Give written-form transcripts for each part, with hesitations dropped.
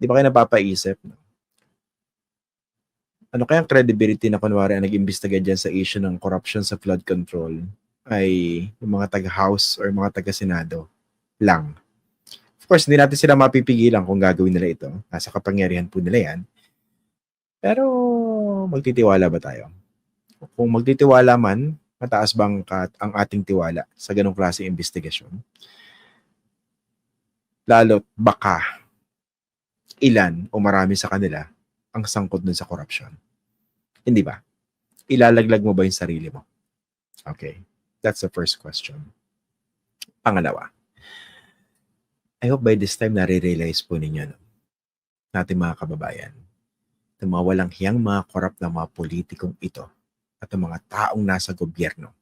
Di ba kayo napapaisip? No? Ano kayang credibility na kunwari ang nag-imbestiga dyan sa issue ng corruption sa flood control ay yung mga taga-House or mga taga-Senado lang. Of course, hindi natin sila mapipigilan kung gagawin nila ito. Nasa kapangyarihan po nila yan. Pero magtitiwala ba tayo? Kung magtitiwala man, mataas bang ang ating tiwala sa ganong klase investigasyon? Lalo't baka ilan o marami sa kanila ang sangkot dun sa korupsyon. Hindi ba? Ilalaglag mo ba yung sarili mo? Okay. That's the first question. Pangalawa, I hope by this time nare-realize po ninyo natin mga kababayan, ng mga walang hiyang mga korap na mga politikong ito at ang mga taong nasa gobyerno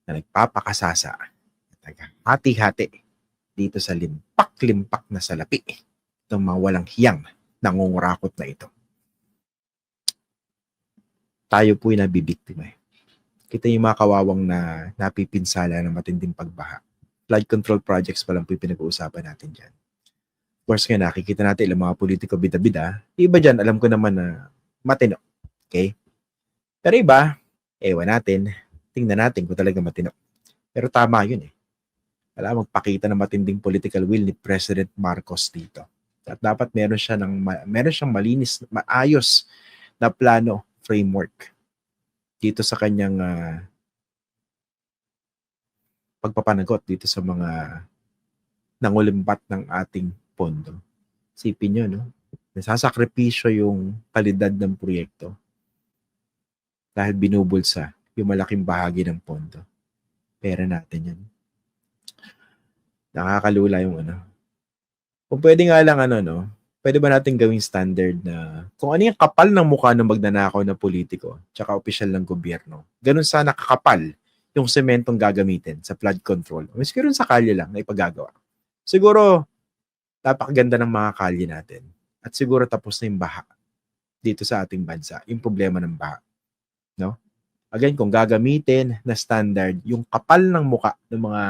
na nagpapakasasa at naghati-hati dito sa limpak-limpak na salapi ng mga walang hiyang nangungurakot na ito. Tayo po'y nabibiktima. Kita yung mga kawawang na napipinsala ng matinding pagbaha. Flood control projects pa lang po yung pinag-uusapan natin dyan. Of course nga nakikita natin ilang mga politiko bida-bida. Iba dyan, alam ko naman na matino. Okay? Pero iba, ewan natin. Tingnan natin kung talaga matino. Pero tama yun eh. Wala magpakita ng matinding political will ni President Marcos dito. At dapat meron siyang malinis, maayos na plano, framework dito sa kanyang pagpapanagot dito sa mga nangulimbat ng ating pondo. Sipin nyo, no? Nasasakripisyo yung kalidad ng proyekto dahil binubulsa yung malaking bahagi ng pondo. Pera natin yan. Nakakalula yung Kung pwede nga lang pwede ba natin gawing standard na kung ano yung kapal ng mukha ng magnanakaw na politiko tsaka opisyal ng gobyerno, ganun sana kakapal yung sementong gagamitin sa flood control. O siguro sa kalye lang na ipagagawa. Siguro, napakaganda ng mga kalye natin. At siguro tapos na yung baha dito sa ating bansa. Yung problema ng baha. No? Again, kung gagamitin na standard, yung kapal ng mukha ng mga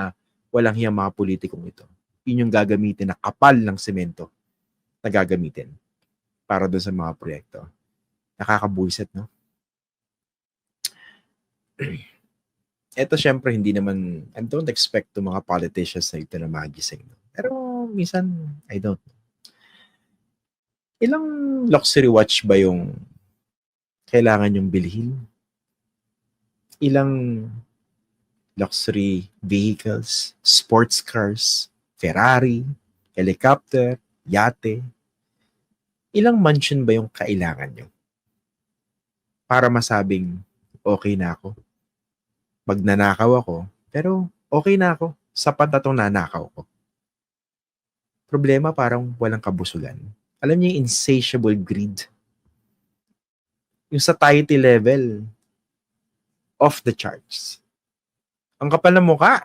walang hiyang mga politikong ito, yun yung gagamitin na kapal ng semento na gagamitin para doon sa mga proyekto. Nakakabuisit, no? Ito syempre hindi naman, I don't expect to mga politicians na ito na magising. No? Pero minsan, I don't know. Ilang luxury watch ba yung kailangan yung bilhin? Ilang luxury vehicles, sports cars, Ferrari, helicopter, yate. Ilang mansion ba yung kailangan nyo? Para masabing, okay na ako. Magnanakaw ako, pero okay na ako. Sapat na itong nanakaw ko. Problema parang walang kabusugan. Alam niyo yung insatiable greed. Yung satiety level, off the charts. Ang kapal ng mukha.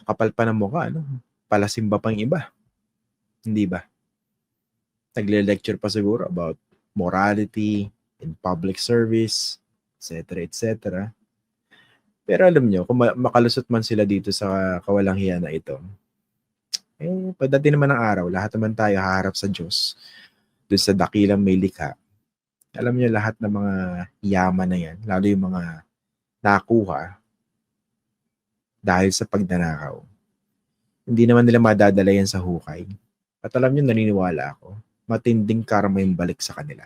Kapal pa ng mukha, palasimba pang iba. Hindi ba? Nagle-lecture pa siguro about morality in public service, etc. etc. Pero alam nyo, kung makalusot man sila dito sa kawalang hiya na ito, pagdating naman ng araw, lahat naman tayo haharap sa Diyos, doon sa dakilang may likha. Alam nyo, lahat ng mga yaman na yan, lalo yung mga nakuha dahil sa pagnanakaw, hindi naman nila madadala yan sa hukay. At alam nyo, naniniwala ako, matinding karma yung balik sa kanila.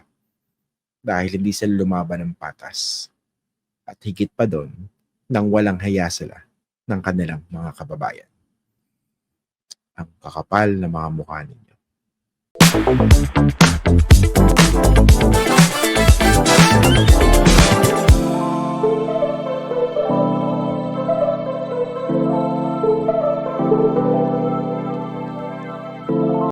Dahil hindi sila lumaban ng patas. At higit pa doon, nang walang haya sila ng kanilang mga kababayan. Ang kakapal na mga mukha ninyo.